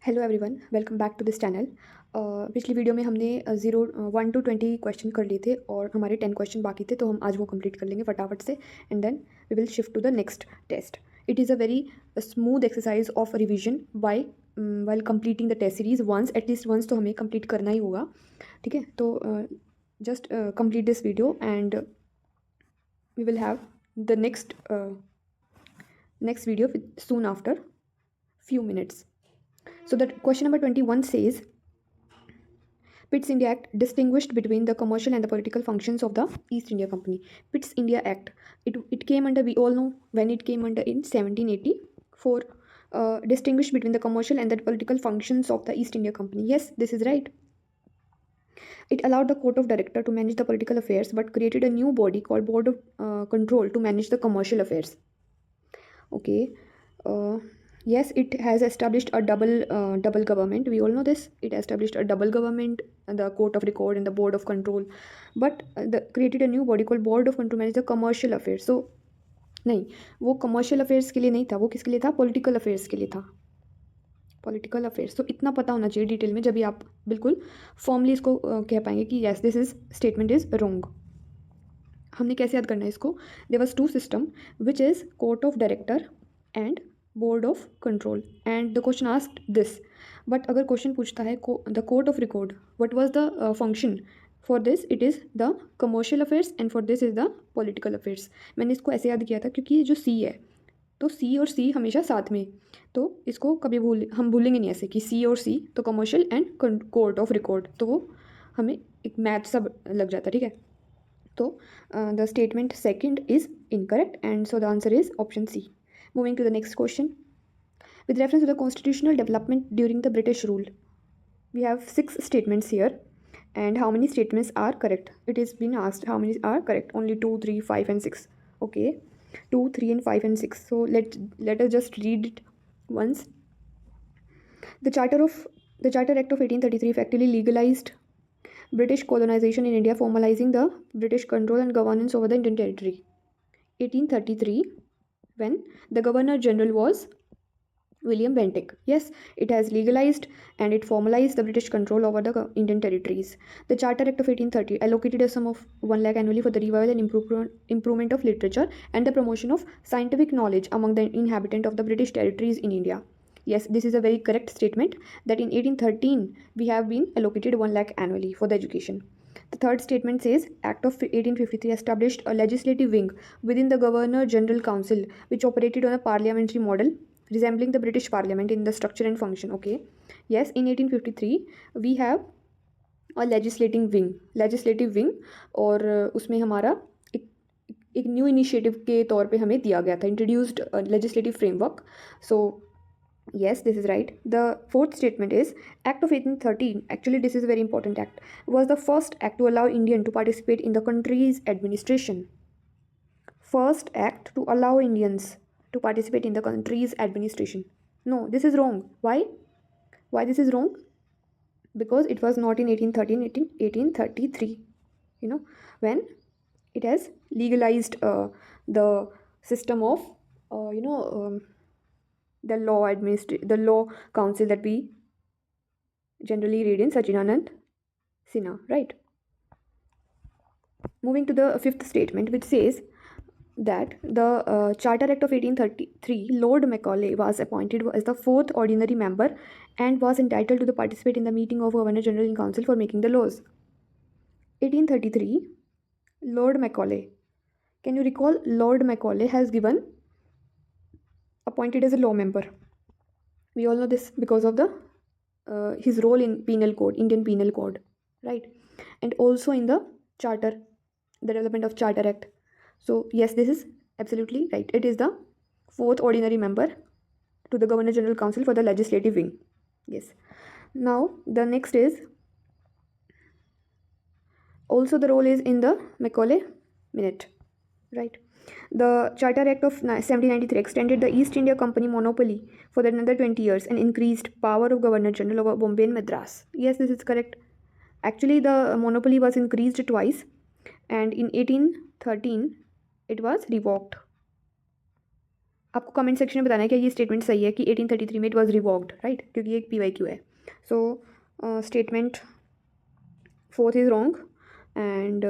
Hello everyone, welcome back to this channel. पिछली video में हमने 1 to 20 क्वेश्चन कर लिए थे और हमारे 10 क्वेश्चन बाकी थे, तो हम आज वो कंप्लीट कर लेंगे फटाफट से and then we will shift to the next test. It is a very smooth exercise of revision by while completing the test series once, at least once तो हमें कंप्लीट करना ही होगा। ठीक है, तो just complete this video and we will have the next video soon after few minutes. So that question number 21 says, Pitt's India Act distinguished between the commercial and the political functions of the East India Company. Pitt's India Act, it came under, we all know when it came under in 1784, distinguished between the commercial and the political functions of the East India Company. Yes, this is right. It allowed the court of director to manage the political affairs but created a new body called Board of Control to manage the commercial affairs. Okay. Yes, it has established a double government. We all know this. It established a double government, the court of record and the board of control. But created a new body called board of control to manage the commercial affairs. So नहीं, वो commercial affairs के लिए नहीं था, वो किसके लिए था? पॉलिटिकल अफेयर्स के लिए था, पॉलिटिकल अफेयर्स। तो इतना पता होना चाहिए डिटेल में, जब भी आप बिल्कुल फॉर्मली इसको कह पाएंगे कि yes this is statement is wrong. हमने कैसे याद करना है इसको? There was two system which is court of director and board of control, and the question asked this. But अगर क्वेश्चन पूछता है the court of record, what was the function for this? It is the commercial affairs and for this is the political affairs. मैंने इसको ऐसे याद किया था क्योंकि ये जो सी है, तो सी और सी हमेशा साथ में, तो इसको कभी हम भूलेंगे नहीं ऐसे कि सी और सी, तो commercial and court of record, तो वो हमें एक मैच सा लग जाता है। ठीक है, तो the statement second is incorrect, and so the answer is option C. Moving to the next question. With reference to the constitutional development during the British rule, we have 6 statements here, and how many statements are correct? It is been asked how many are correct. Only 2, 3, 5 and 6. Okay, 2, 3 and 5 and 6. So let us just read it once. The Charter Act of 1833 effectively legalized British colonization in India, formalizing the British control and governance over the Indian territory. 1833, when the Governor General was William Bentinck. Yes, it has legalized and it formalized the British control over the Indian territories. The Charter Act of 1830 allocated a sum of 1 lakh annually for the revival and improvement of literature and the promotion of scientific knowledge among the inhabitants of the British territories in India. Yes, this is a very correct statement that in 1813 we have been allocated 1 lakh annually for the education. The third statement says Act of 1853 established a legislative wing within the Governor General Council which operated on a parliamentary model resembling the British Parliament in the structure and function. Okay, yes, in 1853 we have a legislative wing, और उसमें हमारा एक new initiative के तौर पे हमें दिया गया था, introduced legislative framework. So yes, this is right. The fourth statement is Act of 1813. Actually, this is a very important act. Was the first act to allow Indian to participate in the country's administration. First act to allow Indians to participate in the country's administration. No, this is wrong. Why? Why this is wrong? Because it was not in 1813, it in 1833. You know, when it has legalized the system of the law council that we generally read in Sachinanand Sinha, right? Moving to the fifth statement, which says that the Charter Act of 1833, Lord Macaulay was appointed as the 4th ordinary member and was entitled to participate in the meeting of Governor General in Council for making the laws. 1833, Lord Macaulay. Can you recall? Lord Macaulay has given appointed as a law member. We all know this because of the his role in penal code, Indian Penal Code, right? And also in the charter, the development of Charter Act. So yes, this is absolutely right. It is the 4th ordinary member to the Governor General Council for the legislative wing. Yes. Now the next is also the role is in the Macaulay Minute, right? The Charter Act of 1793 extended the East India Company monopoly for another 20 years and increased power of Governor General over Bombay and Madras. Yes, this is correct. Actually, the monopoly was increased twice, and in 1813 it was revoked. आपको comment section में बताना है कि ये statement सही है कि 1833 में इट वाज रिवॉक्ड, राइट, क्योंकि ये एक PYQ है. So statement fourth is wrong and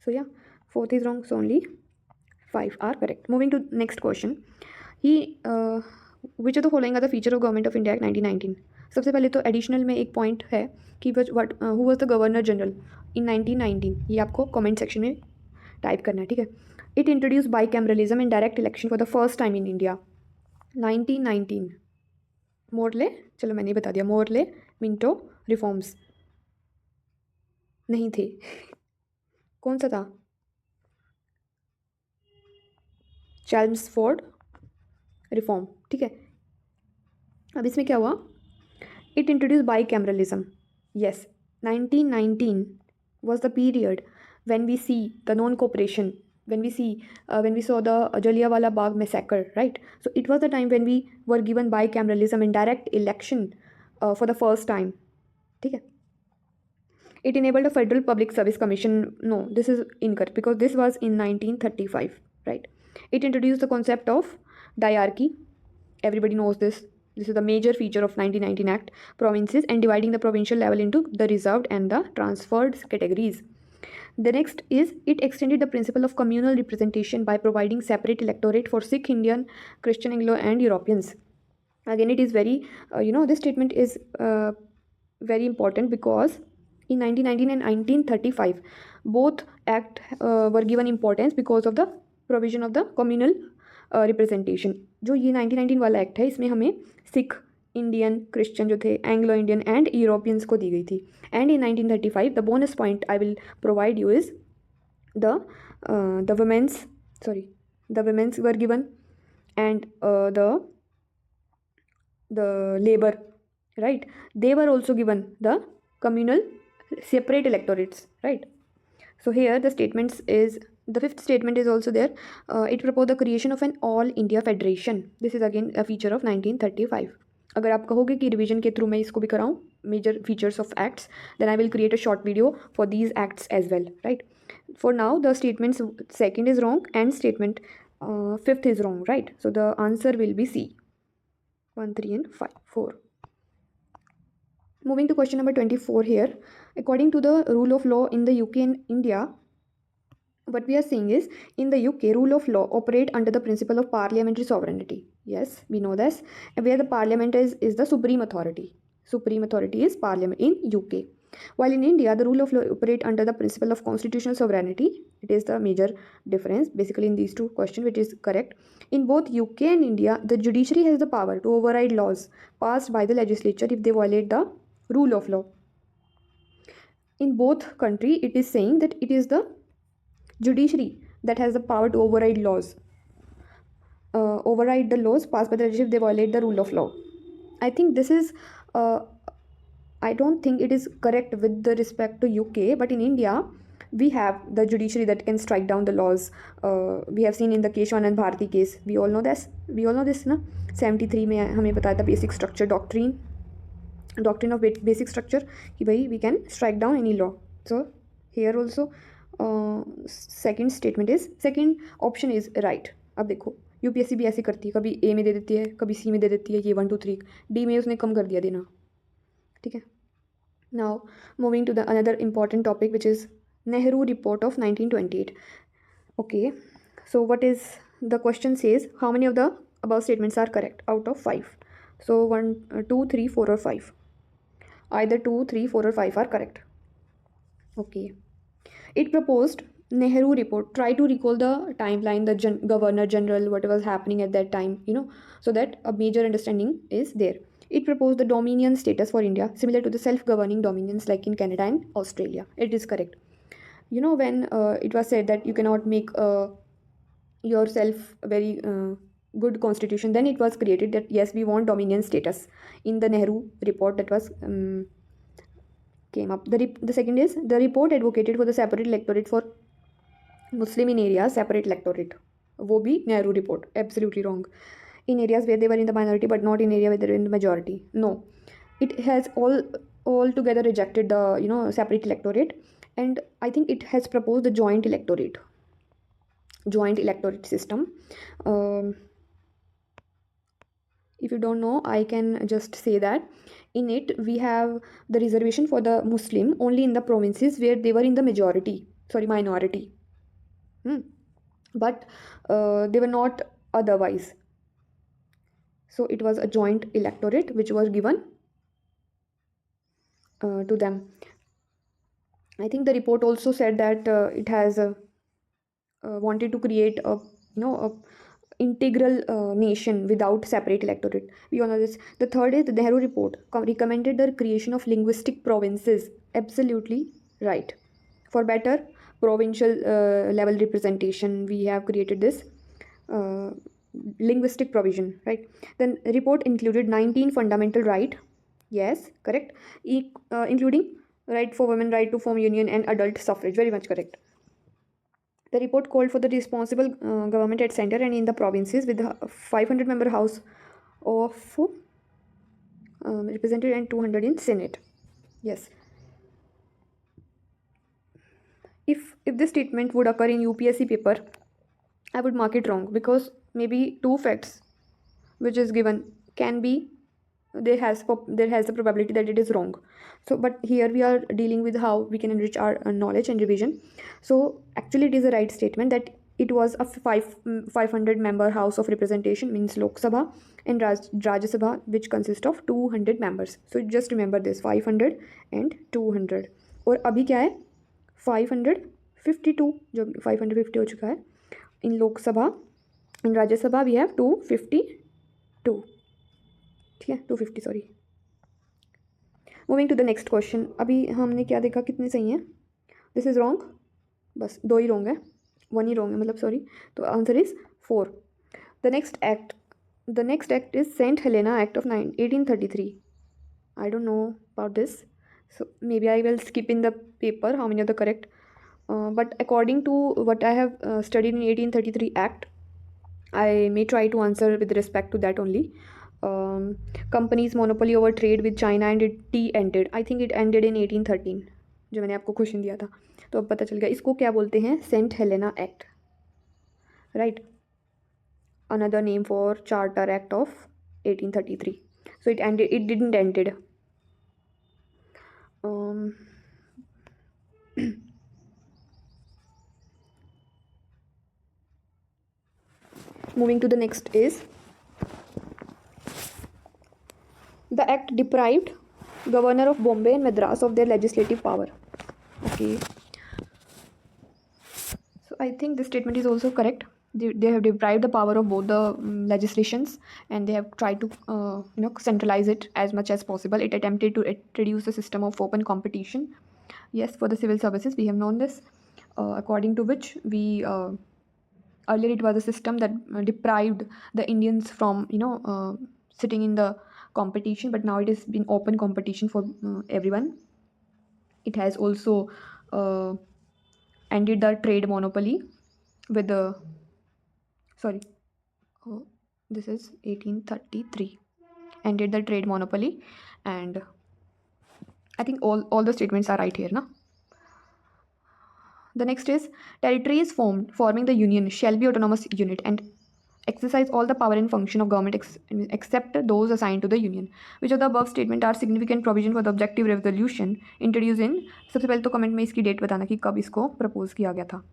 so yeah, fourth is wrong, so only 5 are correct. Moving to next question. Which of the following are the feature of Government of India Act 1919? सबसे पहले तो additional में एक point है कि who was the governor general in 1919. ये आपको comment section में टाइप करना है, ठीक है. It introduce by cameralism and direct election for the first time in India. 1919. Morley, चलो मैंने बता दिया, मोरले मिंटो रिफॉर्म्स नहीं थे. कौन सा था? चैल्मस्फोर्ड रिफॉर्म, ठीक है. अब इसमें क्या हुआ? It introduce by cameralism. Yes, 1919 was the period when we see the non-cooperation, when we saw the Jallianwala Bagh massacre, right? So it was the time when we were given bicameralism and direct election for the first time, ठीक है. It enabled a federal public service commission. No, this is incorrect because this was in 1935, right? It introduced the concept of diarchy. Everybody knows this. This is the major feature of 1919 Act, provinces, and dividing the provincial level into the reserved and the transferred categories. The next is it extended the principle of communal representation by providing separate electorate for Sikh, Indian, Christian, Anglo, and Europeans. Again, it is very, this statement is very important because in 1919 and 1935, both act were given importance because of the provision of the communal representation. जो ये 1919 वाला act है, इसमें हमें Sikh, Indian, Christian जो थे, Anglo Indian and Europeans को दी गई थी. And in 1935 the bonus point I will provide you is the women's were given and the labor, right, they were also given the communal separate electorates, right. So here the statements is, the fifth statement is also there. It proposed the creation of an all India federation. This is again a feature of 1935. अगर आप कहोगे कि revision के through मैं इसको भी कराऊँ, major features of acts, then I will create a short video for these acts as well, right. For now the statements second is wrong and statement fifth is wrong, right. So the answer will be C. 1, 3 and 5, 4. Moving to question number 24 here. According to the rule of law in the UK and India, what we are saying is, in the UK, rule of law operate under the principle of parliamentary sovereignty. Yes, we know this. Where the parliament is the supreme authority. Supreme authority is parliament in UK. While in India, the rule of law operate under the principle of constitutional sovereignty. It is the major difference basically in these two questions, which is correct. In both UK and India, the judiciary has the power to override laws passed by the legislature if they violate the rule of law. In both country, it is saying that it is the judiciary that has the power to override laws, override the laws passed by the legislature if they violate the rule of law. I think this is I don't think it is correct with the respect to UK, but in India we have the judiciary that can strike down the laws. We have seen in the Keshwan and Bharti case. We all know this ना. 73 में हमें बताया था basic structure doctrine of basic structure कि भाई we can strike down any law. So here also second option is right. अब देखो UPSC भी ऐसे करती है, कभी A में दे देती है, कभी C में दे देती है, ये 1 2 3, D में उसने कम कर दिया देना, ठीक है. Now moving to the another important topic, which is Nehru report of 1928. Okay, so what is the question says, how many of the above statements are correct out of 5? So 1 2 3 4 or 5, either 2 3 4 or 5 are correct. Okay, it proposed Nehru report. Try to recall the timeline, the governor general, what was happening at that time, so that a major understanding is there. It proposed the dominion status for India, similar to the self-governing dominions like in Canada and Australia. It is correct. When it was said that you cannot make yourself very good constitution, then it was created that yes, we want dominion status in the Nehru report that was came up. The second is, the report advocated for the separate electorate for Muslim in areas, separate electorate. वो भी Nehru report, absolutely wrong. In areas where they were in the minority but not in area where they were in the majority. No, it has altogether rejected the separate electorate, and I think it has proposed the joint electorate system. you don't know, I can just say that in it we have the reservation for the Muslim only in the provinces where they were in the minority. Hmm. But they were not otherwise. So it was a joint electorate which was given to them. I think the report also said that it has wanted to create a a integral nation without separate electorate. We all know this. The third is the Nehru report recommended the creation of linguistic provinces. Absolutely right. For better provincial level representation, we have created this uh, linguistic provision, right? Then report included 19 fundamental right. Yes, correct. Including right for women, right to form union, and adult suffrage. Very much correct. The report called for the responsible government at center and in the provinces with a 500 member house of represented and 200 in Senate. Yes. If this statement would occur in UPSC paper, I would mark it wrong because maybe two facts which is given can be there has the probability that it is wrong. So but here we are dealing with how we can enrich our knowledge and revision. So actually it is a right statement that it was a 500 member house of representation, means Lok Sabha, and Rajya Sabha, which consists of 200 members. So just remember this 500 and 200. और अभी क्या है 552, जो 550 हो चुका है इन लोक सभा, इन राज्य सभा वी हैव 252. ठीक है 250 sorry. Moving to the next question. अभी हमने क्या देखा, कितने सही हैं? दिस इज़ रॉन्ग, बस 2 ही रॉन्ग है, 1 ही रॉन्ग है मतलब सॉरी. तो answer is 4. The next act is Saint Helena act of 1833. I don't know about this, so maybe I will skip in the paper how many are the correct. But according to what I have studied in 1833 Act, I may try to answer with respect to that only. Company's monopoly over trade with China and tea ended. I think it ended in 1813, जो मैंने आपको question दिया था. तो अब पता चल गया इसको क्या बोलते हैं, Saint Helena act, right. Another name for Charter Act of 1833. So it didn't ended. Moving to the next is the act deprived governor of Bombay and Madras of their legislative power. Okay, so I think this statement is also correct. They have deprived the power of both the legislations, and they have tried to centralize it as much as possible. It attempted to introduce a system of open competition. Yes, for the civil services we have known this, according to which we earlier it was a system that deprived the Indians from sitting in the competition, but now it has been open competition for everyone. It has also ended the trade monopoly with the this is 1833, ended the trade monopoly, and I think all the statements are right here, na? The next is territories forming the union shall be autonomous unit and exercise all the power and function of government except those assigned to the union. Which of the above statement are significant provision for the objective resolution introduced in. सबसे पहले तो comment में इसकी date बताना कि कब इसको propose किया गया था.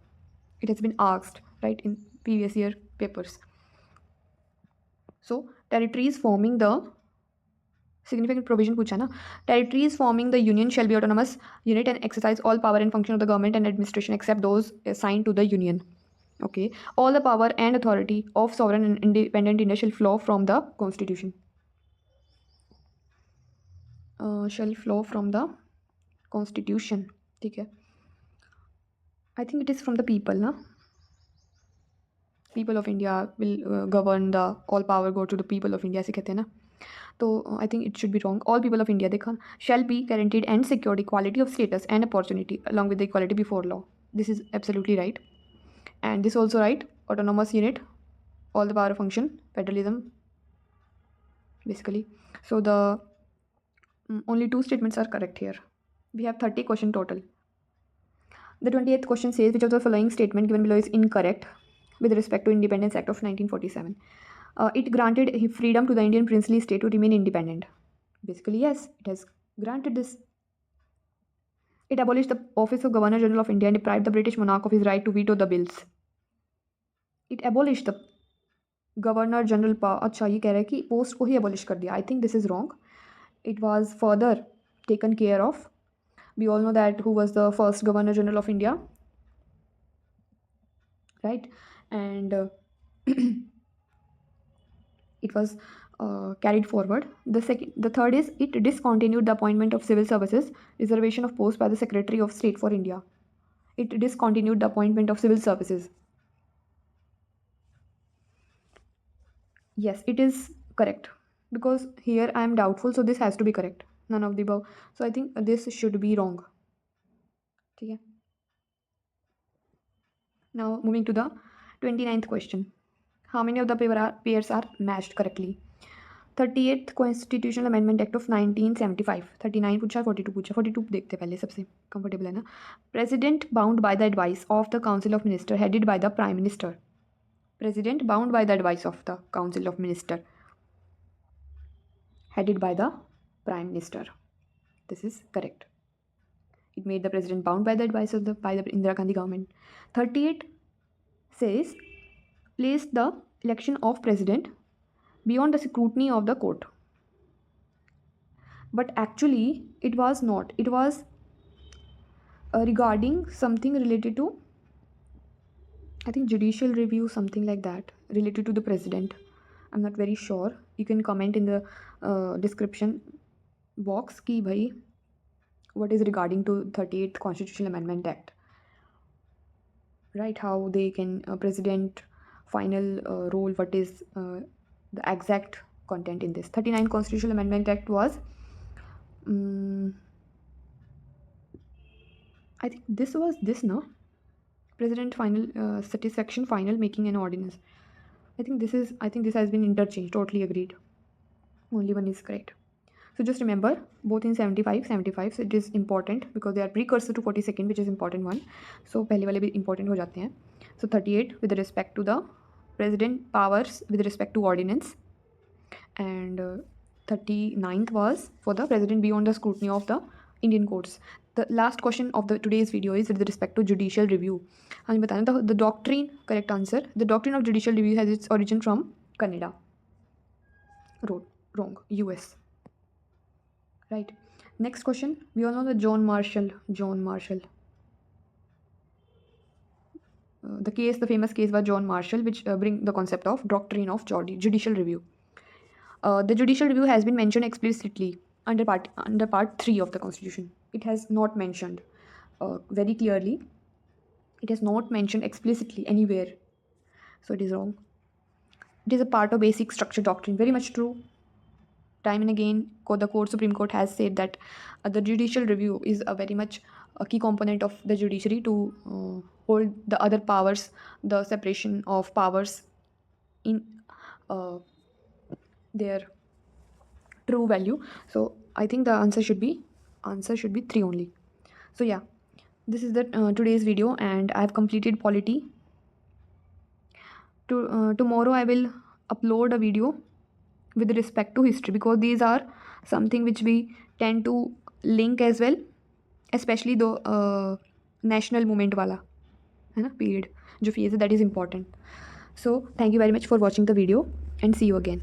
It has been asked right in previous year papers. So territories forming the significant provision पूछा ना. Territories forming the union shall be autonomous unit and exercise all power and function of the government and administration except those assigned to the union. Okay, all the power and authority of sovereign and independent India shall flow from the constitution. Shall flow from the constitution. ठीक है. I think it is from the people, na? People of India will govern the all power go to the people of India ऐसे कहते हैं ना. तो I think it should be wrong. All people of India देखा shall be guaranteed and secured equality of status and opportunity along with the equality before law. This is absolutely right. And this also right, autonomous unit, all the power function, federalism basically. So the only 2 statements are correct here. We have 30 question total. The 28th question says which of the following statement given below is incorrect with respect to Independence Act of 1947. It granted freedom to the Indian princely state to remain independent. Basically, yes, it has granted this. It abolished the office of Governor General of India and deprived the British monarch of his right to veto the bills. It abolished the governor general अच्छा ये कह रहा है कि post को ही abolish कर दिया. I think this is wrong. It was further taken care of. We all know that who was the first governor general of India, right? And it was carried forward. The third is it discontinued the appointment of civil services reservation of post by the Secretary of State for India. It discontinued the appointment of civil services. Yes, it is correct, because here I am doubtful, so this has to be correct. None of the above. So I think this should be wrong. Okay. Now moving to the 29th question. How many of the pairs are matched correctly? 38th Constitutional Amendment Act of 1975. 39 पूछा, 42 पूछा. 42 देखते पहले, सबसे comfortable है ना. President bound by the advice of the Council of Minister headed by the Prime Minister. President bound by the advice of the Council of Minister headed by the Prime Minister. This is correct. It made the president bound by the advice of the Indira Gandhi government. 38 says place the election of president beyond the scrutiny of the court. But actually it was not. It was regarding something related to, I think, judicial review, something like that, related to the president. I'm not very sure. You can comment in the description box ki bhai what is regarding to 38th Constitutional Amendment Act, right? How they can president final role, what is the exact content in this. 39th Constitutional Amendment Act was I think this was this, no? President final satisfaction final making an ordinance. I think this has been interchanged. Totally agreed. Only one is correct. So just remember, both in 75, so it is important because they are precursor to 42nd, which is important one. So पहले वाले भी important हो जाते हैं. So 38 with respect to the president powers with respect to ordinance, and 39th was for the president beyond the scrutiny of the Indian courts. The last question of the today's video is with respect to judicial review. हमें बताना था the doctrine. Correct answer. The doctrine of judicial review has its origin from Canada. Wrong. US. Right. Next question. We all know the John Marshall. The famous case was John Marshall, which bring the concept of doctrine of judicial review. The judicial review has been mentioned explicitly under part 3 of the Constitution. It has not mentioned very clearly. It has not mentioned explicitly anywhere. So it is wrong. It is a part of basic structure doctrine. Very much true. Time and again, the Supreme Court has said that the judicial review is a very much a key component of the judiciary to hold the other powers, the separation of powers in their true value. So I think the answer should be 3 only. So yeah, this is the today's video, and I have completed polity. Tomorrow I will upload a video with respect to history, because these are something which we tend to link as well, especially the national movement wala है ना period जो phase है, that is important. So thank you very much for watching the video, and see you again.